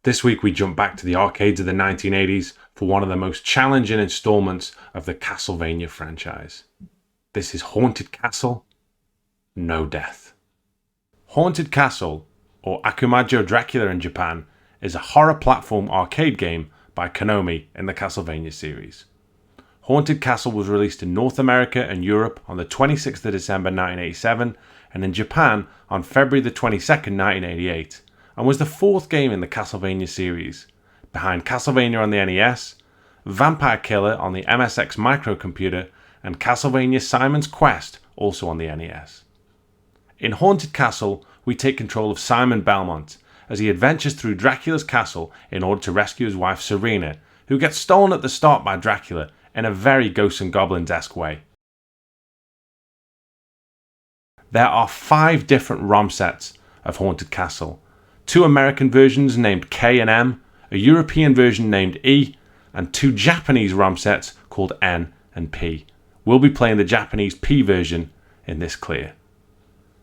This week we jump back to the arcades of the 1980s for one of the most challenging installments of the Castlevania franchise. This is Haunted Castle, No Death. Haunted Castle, or Akumajō Dracula in Japan, is a horror platform arcade game by Konami in the Castlevania series. Haunted Castle was released in North America and Europe on the 26th of December 1987 and in Japan on February the 22nd, 1988, and was the fourth game in the Castlevania series, behind Castlevania on the NES, Vampire Killer on the MSX microcomputer, and Castlevania Simon's Quest also on the NES. In Haunted Castle, we take control of Simon Belmont as he adventures through Dracula's castle in order to rescue his wife Serena, who gets stolen at the start by Dracula in a very Ghosts and Goblins-esque way. There are 5 different ROM sets of Haunted Castle, 2 American versions named K and M, a European version named E, and 2 Japanese ROM sets called N and P. We'll be playing the Japanese P version in this clear.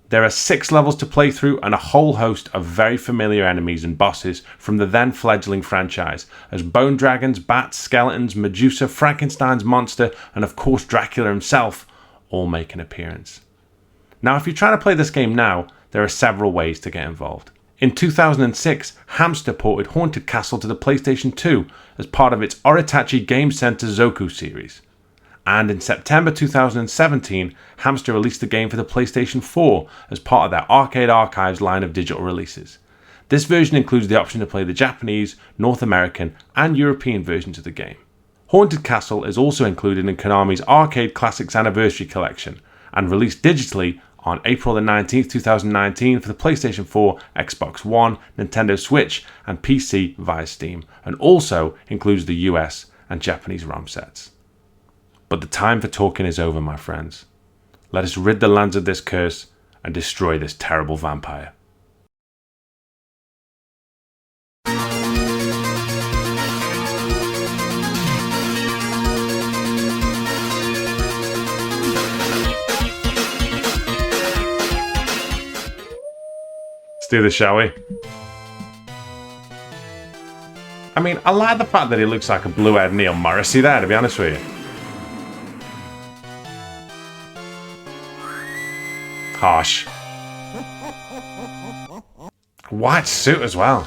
There are 6 levels to play through and a whole host of very familiar enemies and bosses from the then fledgling franchise, as bone dragons, bats, skeletons, Medusa, Frankenstein's monster, and of course Dracula himself all make an appearance. Now, if you're trying to play this game now, there are several ways to get involved. In 2006, Hamster ported Haunted Castle to the PlayStation 2 as part of its Oritachi Game Center Zoku series. And in September 2017, Hamster released the game for the PlayStation 4 as part of their Arcade Archives line of digital releases. This version includes the option to play the Japanese, North American, and European versions of the game. Haunted Castle is also included in Konami's Arcade Classics Anniversary Collection and released digitally on April the 19th, 2019 for the PlayStation 4, Xbox One, Nintendo Switch, and PC via Steam, and also includes the US and Japanese ROM sets. But the time for talking is over, my friends. Let us rid the lands of this curse and destroy this terrible vampire. Let's do this, shall we? I mean, I like the fact that he looks like a blue-haired Neil Morrissey there, to be honest with you. Harsh. White suit as well.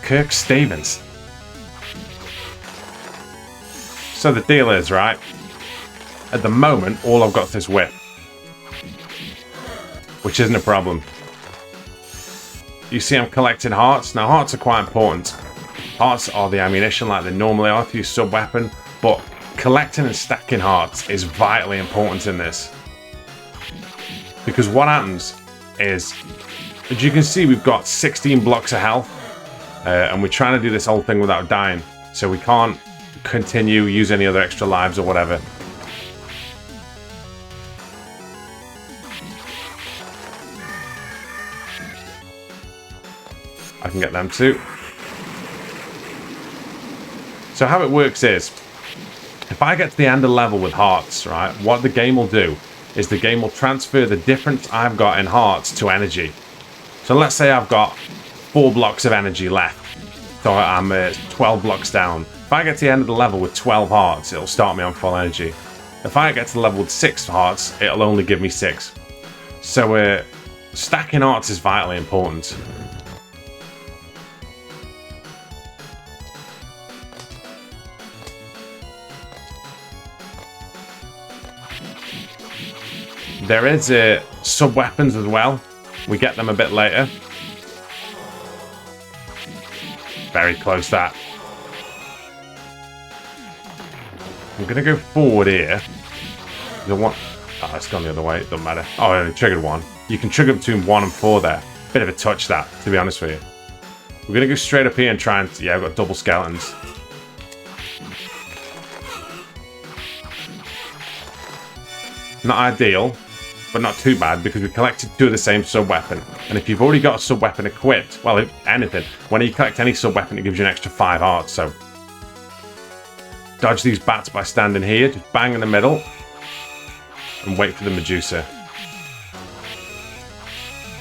Kirk Stevens. So the deal is, right? At the moment, all I've got is this whip. Which isn't a problem. You see I'm collecting hearts. Now hearts are quite important. Hearts are the ammunition like they normally are to use sub-weapon, but collecting and stacking hearts is vitally important in this. Because what happens is, as you can see, we've got 16 blocks of health, and we're trying to do this whole thing without dying, so we can't continue, use any other extra lives or whatever. I can get them too. So how it works is, if I get to the end of the level with hearts, right, what the game will do is the game will transfer the difference I've got in hearts to energy. So let's say I've got 4 blocks of energy left. So I'm 12 blocks down. If I get to the end of the level with 12 hearts, it'll start me on full energy. If I get to the level with 6 hearts, it'll only give me 6. So stacking hearts is vitally important. There is sub-weapons as well. We get them a bit later. Very close that. I'm going to go forward here. The one... Oh, it's gone the other way. It doesn't matter. Oh, I only triggered 1. You can trigger between 1 and 4 there. Bit of a touch that, to be honest with you. We're going to go straight up here and try and... Yeah, I've got double skeletons. Not ideal, but not too bad because we collected 2 of the same sub-weapon. And if you've already got a sub-weapon equipped, well, if anything, when you collect any sub-weapon, it gives you an extra 5 hearts, so... Dodge these bats by standing here, just bang in the middle, and wait for the Medusa.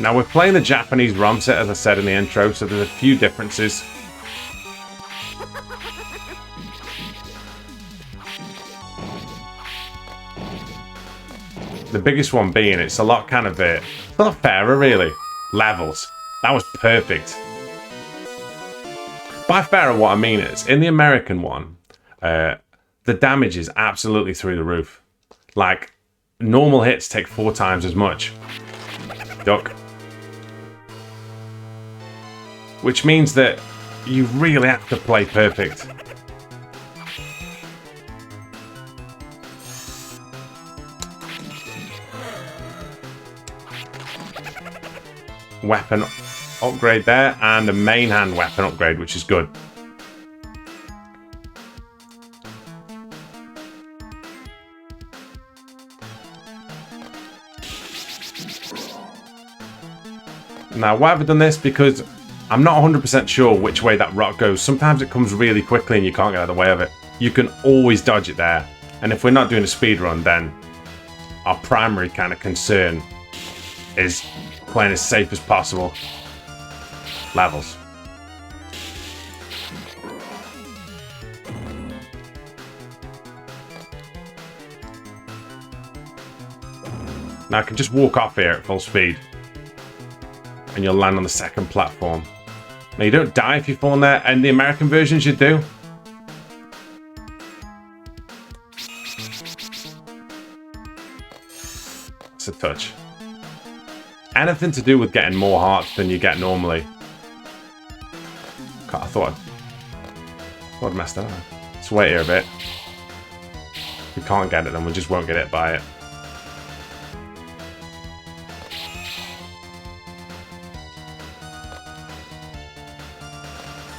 Now we're playing the Japanese ROM set, as I said in the intro, so there's a few differences. The biggest one being it's a lot kind of it's a lot fairer, really. Levels. That was perfect. By fairer, what I mean is, in the American one, the damage is absolutely through the roof. Like, normal hits take 4 times as much. Duck. Which means that you really have to play perfect. Weapon upgrade there, and a main hand weapon upgrade, which is good. Now, why have I done this? Because I'm not 100% sure which way that rock goes. Sometimes it comes really quickly and you can't get out of the way of it. You can always dodge it there. And if we're not doing a speed run, then our primary kind of concern is playing as safe as possible. Levels. Now I can just walk off here at full speed. And you'll land on the second platform. Now you don't die if you fall in there, and the American versions you do. It's a touch. Anything to do with getting more hearts than you get normally. God, I thought I'd messed that up. Let's wait here a bit. If we can't get it, then we just won't get hit by it.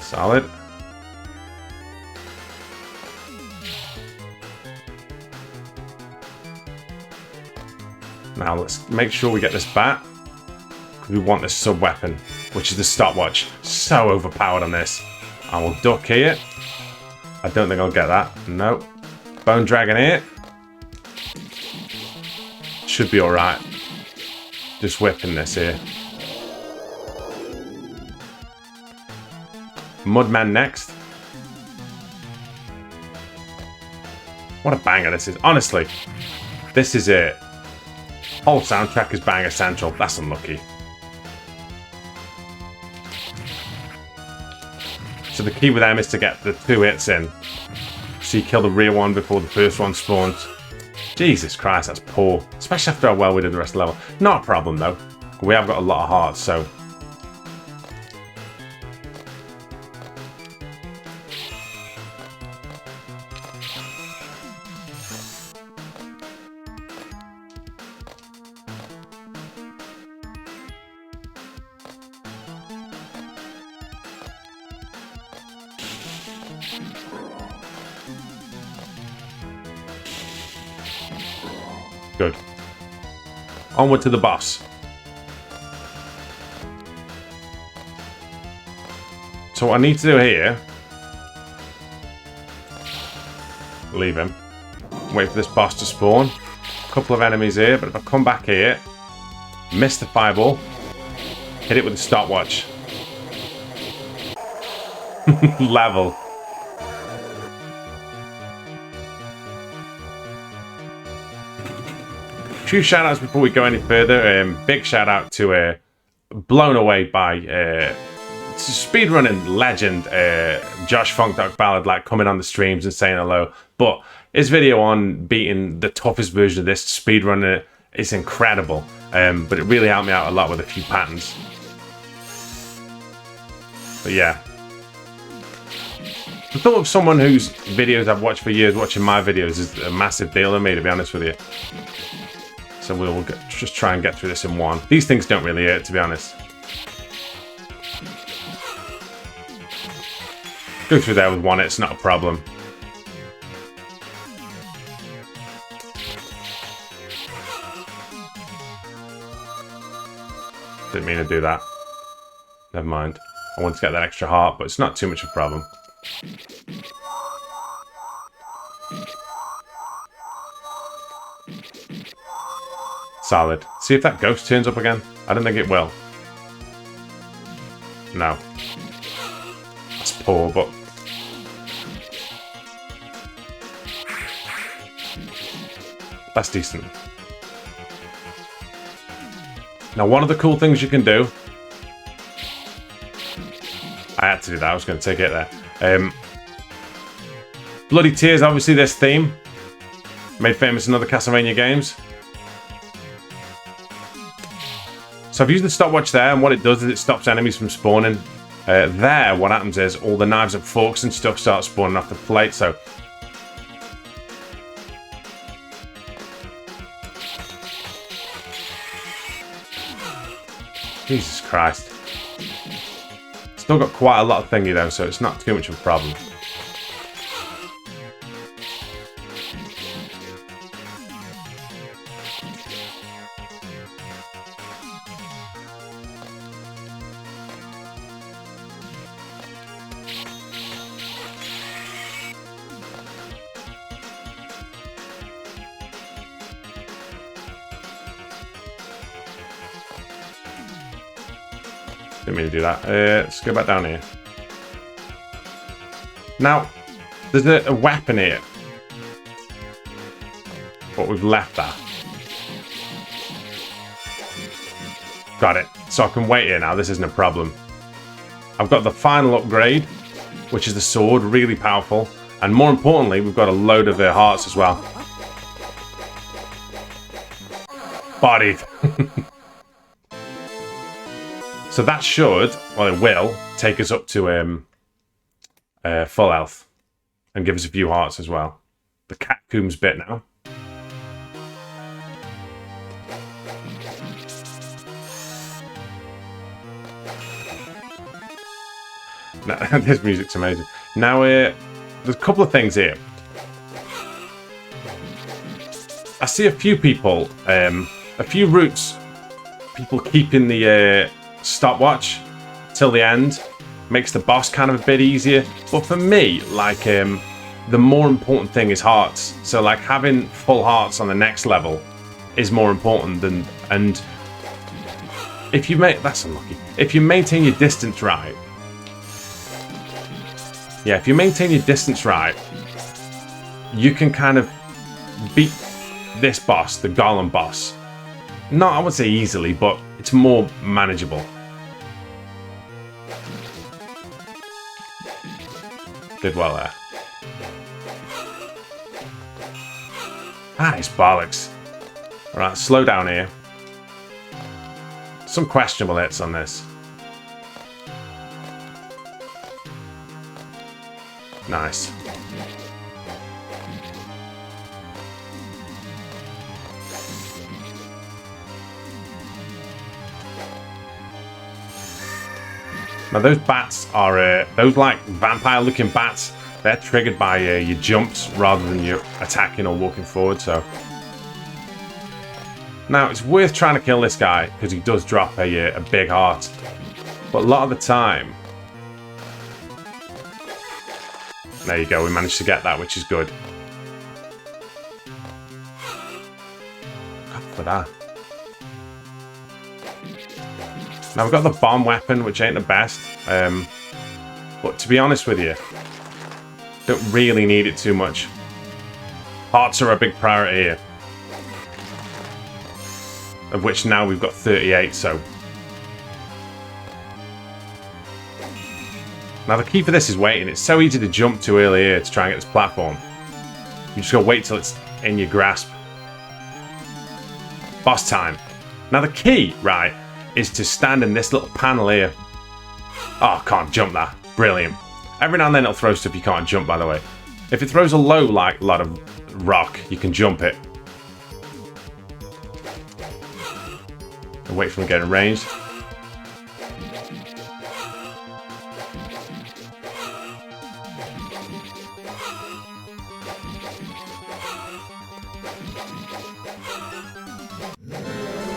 Solid. Now let's make sure we get this bat. We want this sub-weapon, which is the stopwatch. So overpowered on this. I will duck here. I don't think I'll get that. Nope. Bone Dragon here. Should be alright. Just whipping this here. Mudman next. What a banger this is. Honestly, this is it. Whole soundtrack is banger central. That's unlucky. So the key with them is to get the 2 hits in. So you kill the rear one before the first one spawns. Jesus Christ, that's poor. Especially after how well we did the rest of the level. Not a problem though. We have got a lot of hearts, so... Good. Onward to the boss. So what I need to do here... Leave him. Wait for this boss to spawn. A couple of enemies here, but if I come back here... Miss the fireball. Hit it with the stopwatch. Level. Few shout outs before we go any further. Big shout out to blown away by speedrunning legend Josh Funk Dog Ballad, like coming on the streams and saying hello. But his video on beating the toughest version of this, speedrunning it, is incredible. But it really helped me out a lot with a few patterns. But yeah. The thought of someone whose videos I've watched for years watching my videos is a massive deal to me, to be honest with you. So we'll just try and get through this in one. These things don't really hurt, to be honest. Go through there with one, it's not a problem. Didn't mean to do that. Never mind. I want to get that extra heart, but it's not too much of a problem. Solid. See if that ghost turns up again. I don't think it will. No. That's poor, but... that's decent. Now, one of the cool things you can do... I had to do that. I was going to take it there. Bloody Tears, obviously this theme. Made famous in other Castlevania games. So I've used the stopwatch there, and what it does is it stops enemies from spawning. There, what happens is all the knives and forks and stuff start spawning off the plate, so... Jesus Christ. Still got quite a lot of thingy though, so it's not too much of a problem. Didn't mean to do that. Let's go back down here. Now, there's a weapon here. But we've left that. Got it. So I can wait here now. This isn't a problem. I've got the final upgrade, which is the sword. Really powerful. And more importantly, we've got a load of their hearts as well. Bodied. So that should, well, it will, take us up to full health. And give us a few hearts as well. The Catacombs bit now. Now, this music's amazing. Now, there's a couple of things here. I see a few people, a few routes, people keeping the stopwatch till the end. Makes the boss kind of a bit easier. But for me, like, the more important thing is hearts. So, like, having full hearts on the next level is more important than... and if you make... that's unlucky. If you maintain your distance right... yeah, if you maintain your distance right, you can kind of beat this boss, the Golem boss. Not, I would say easily, but it's more manageable. Did well there. Nice bollocks. Alright, slow down here. Some questionable hits on this. Nice. Now those bats are, those like vampire looking bats, they're triggered by your jumps rather than you attacking or walking forward, so. Now it's worth trying to kill this guy because he does drop a big heart. But a lot of the time, there you go, we managed to get that, which is good. God for that. Now we've got the bomb weapon, which ain't the best. But to be honest with you, don't really need it too much. Hearts are a big priority here. Of which now we've got 38, so. Now the key for this is waiting. It's so easy to jump too early here to try and get this platform. You just gotta wait till it's in your grasp. Boss time. Now the key, right, is to stand in this little panel here. Oh, can't jump that. Brilliant. Every now and then it'll throw stuff you can't jump, by the way. If it throws a low, like, lot of rock, you can jump it. And wait for him to get in range.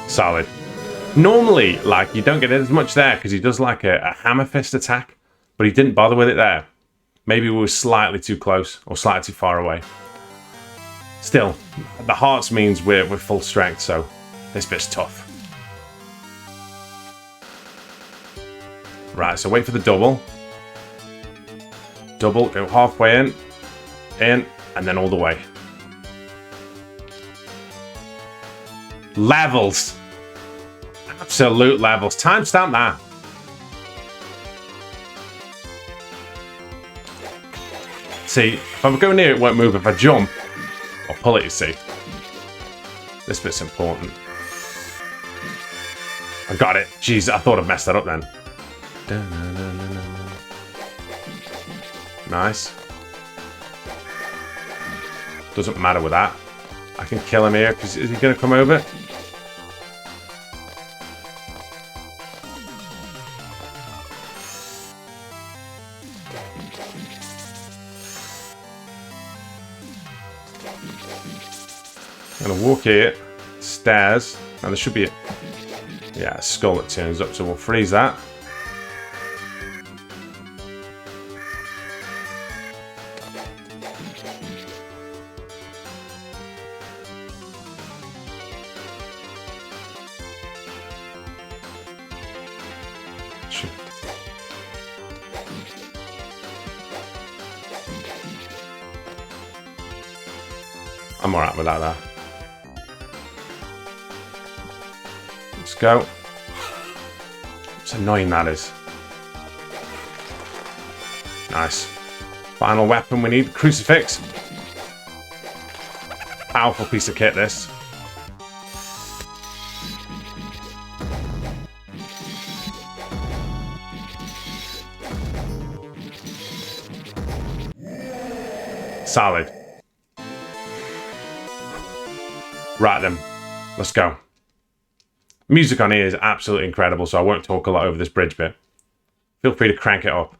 Solid. Normally, like, you don't get as much there because he does like a hammer fist attack, but he didn't bother with it there. Maybe we were slightly too close or slightly too far away. Still, the hearts means we're full strength, so This bit's tough. Right, so wait for the double. Double, go halfway in, and then all the way. Levels. Absolute levels. Timestamp that. See, if I go near it, it won't move. If I jump, I'll pull it, you see. This bit's important. I got it. Jeez, I thought I'd messed that up then. Nice. Doesn't matter with that. I can kill him here, because is he going to come over? I'm going to walk here, stairs. Now there should be a skull that turns up, so we'll freeze that. I'm alright with that there. Let's go. It's annoying that is. Nice. Final weapon we need, crucifix. Powerful piece of kit this. Solid. Right then, let's go. Music on here is absolutely incredible, so I won't talk a lot over this bridge bit. Feel free to crank it up.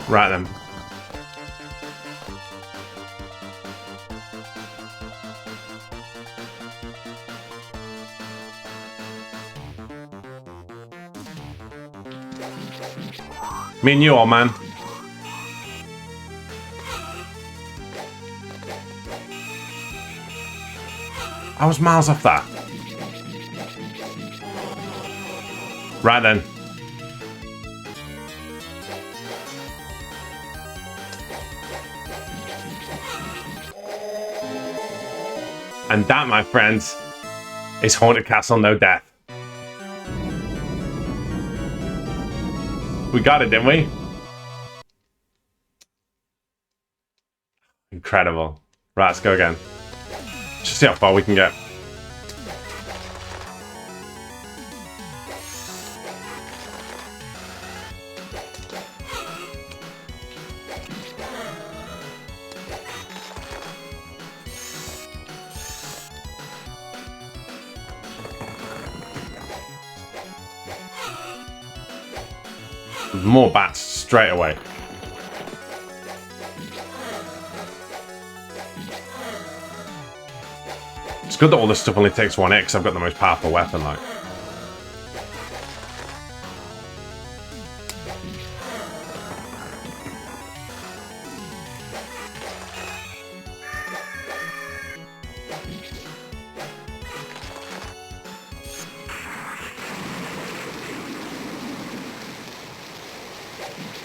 Right then. Me and you, old man. I was miles off that. Right then. And that, my friends, is Haunted Castle No Death. We got it, didn't we? Incredible. Right, let's go again. Just see how far we can get. More bats straight away. It's good that all this stuff only takes 1 hit because I've got the most powerful weapon, like.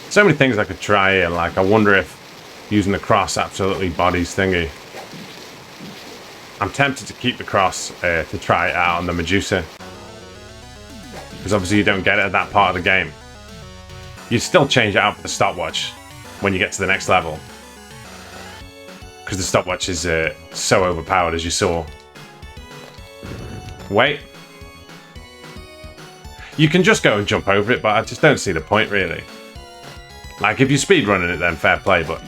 So many things I could try here, like I wonder if using the cross absolutely bodies thingy. I'm tempted to keep the cross to try it out on the Medusa. Because obviously you don't get it at that part of the game. You still change it out for the stopwatch when you get to the next level. Because the stopwatch is so overpowered, as you saw. Wait. You can just go and jump over it, but I just don't see the point, really. Like, if you're speedrunning it, then fair play, but...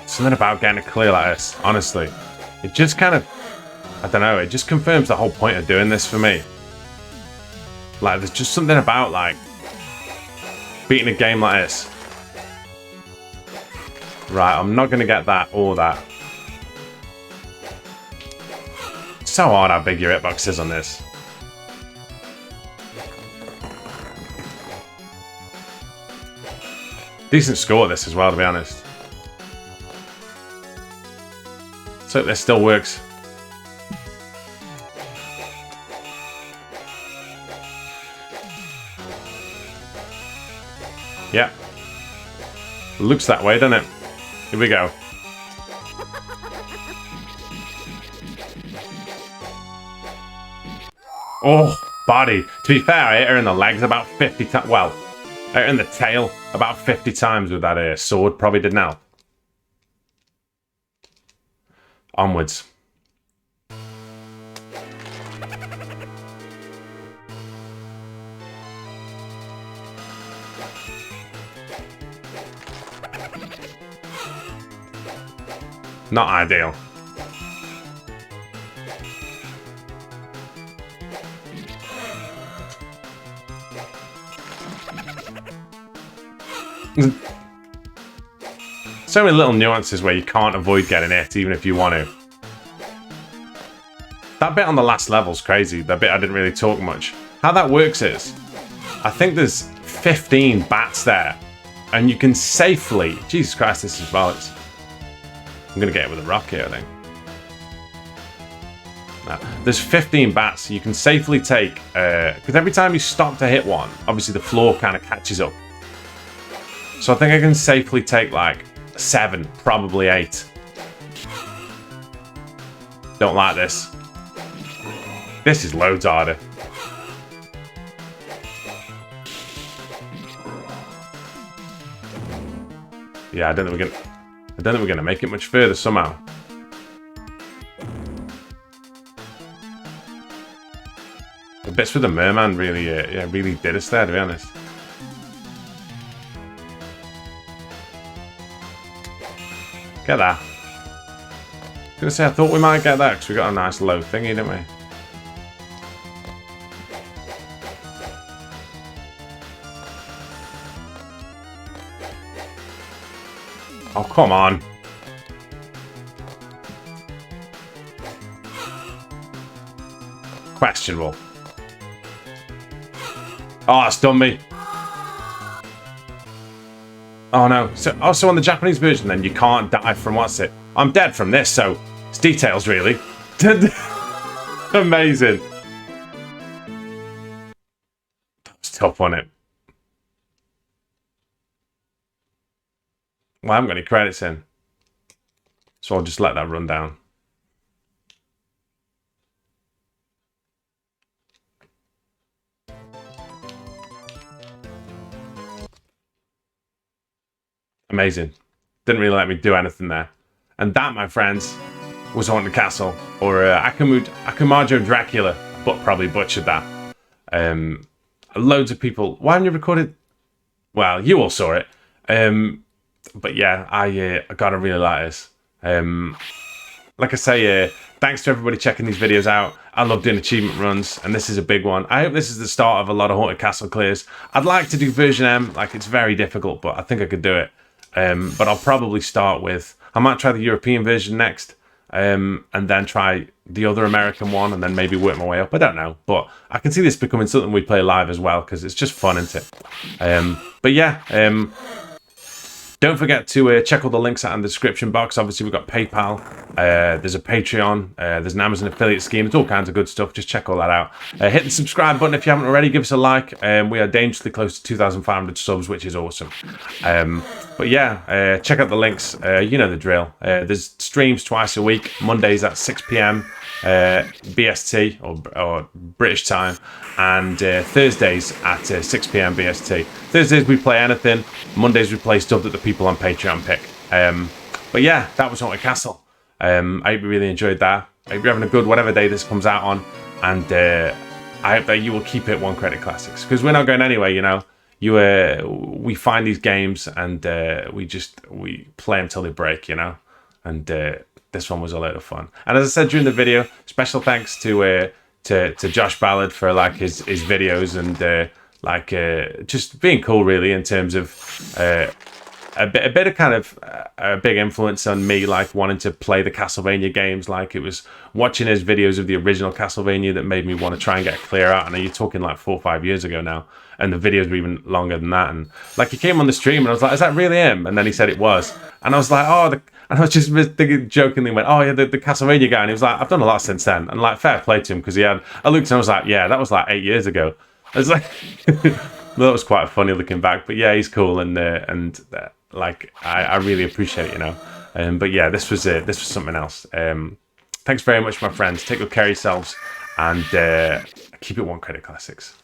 Something about getting it clear like this, honestly. It just kind of... I don't know, it just confirms the whole point of doing this for me. Like, there's just something about, like... beating a game like this. Right, I'm not going to get that or that. So hard how big your hitbox is on this. Decent score this as well, to be honest. So this still works. Yeah. Looks that way, doesn't it? Here we go. Oh, body. To be fair, I hit her in the legs about 50 times. Well, I hit her in the tail about 50 times with that sword. Probably didn't help. Onwards. Not ideal. So many little nuances where you can't avoid getting hit even if you want to. That bit on the last level's crazy. That bit I didn't really talk much. How that works is, I think there's 15 bats there, and you can safely... Jesus Christ, this is bollocks. I'm going to get it with a rock here, I think. No, there's 15 bats, so you can safely take... Because every time you stop to hit one, obviously the floor kind of catches up. So I think I can safely take, like, 7, probably 8. Don't like this. This is loads harder. Yeah, I don't think we're gonna make it much further somehow. The bits with the merman really, really did us there, to be honest. Get that. I was gonna say, I thought we might get that because we got a nice low thingy, didn't we? Oh, come on. Questionable. Oh, that's done me. Oh no. So also on the Japanese version then you can't die from what's it? I'm dead from this, so it's details really. Amazing. That was tough, wasn't it? Well, I haven't got any credits in. So I'll just let that run down. Amazing. Didn't really let me do anything there. And that, my friends, was Haunted Castle. Or Akumajō Dracula. But probably butchered that. Loads of people... Why haven't you recorded... Well, you all saw it. But yeah, I gotta really like this. like I say, thanks to everybody checking these videos out. I love doing achievement runs, and this is a big one. I hope this is the start of a lot of Haunted Castle clears. I'd like to do version M. Like, it's very difficult, but I think I could do it. But I'll probably start with, I might try the European version next, and then try the other American one, and then maybe work my way up. I don't know, but I can see this becoming something we play live as well, because it's just fun, isn't it? But yeah, don't forget to check all the links out in the description box. Obviously, we've got PayPal, there's a Patreon, there's an Amazon affiliate scheme. It's all kinds of good stuff. Just check all that out. Hit the subscribe button if you haven't already. Give us a like. We are dangerously close to 2,500 subs, which is awesome. But yeah, check out the links. You know the drill. There's streams twice a week. Mondays at 6 p.m. BST or British time, and Thursdays at 6 p.m. BST. Thursdays we play anything. Mondays we play stuff that the people on Patreon pick. But yeah, that was Haunted Castle. I hope you really enjoyed that. I hope you're having a good whatever day this comes out on, and I hope that you will keep it 1 credit classics, because we're not going anywhere, you know. We find these games and we play them till they break, you know. And this one was a lot of fun. And as I said during the video, special thanks to Josh Ballard for like his videos and just being cool, really, in terms of a bit of kind of a big influence on me, like wanting to play the Castlevania games. Like, it was watching his videos of the original Castlevania that made me want to try and get a clear out. And you're talking like 4 or 5 years ago now, and the videos were even longer than that. And like, he came on the stream and I was like, is that really him? And then he said it was, and I was like, oh, and I was just thinking, jokingly went, oh yeah, the Castlevania guy. And he was like, I've done a lot since then. And like, fair play to him, because I looked and I was like, yeah, that was like 8 years ago. I was like, that was quite funny looking back. But yeah, he's cool, and like, I really appreciate it, you know. But yeah, this was something else. Thanks very much, my friends. Take good care of yourselves, and keep it 1 credit classics.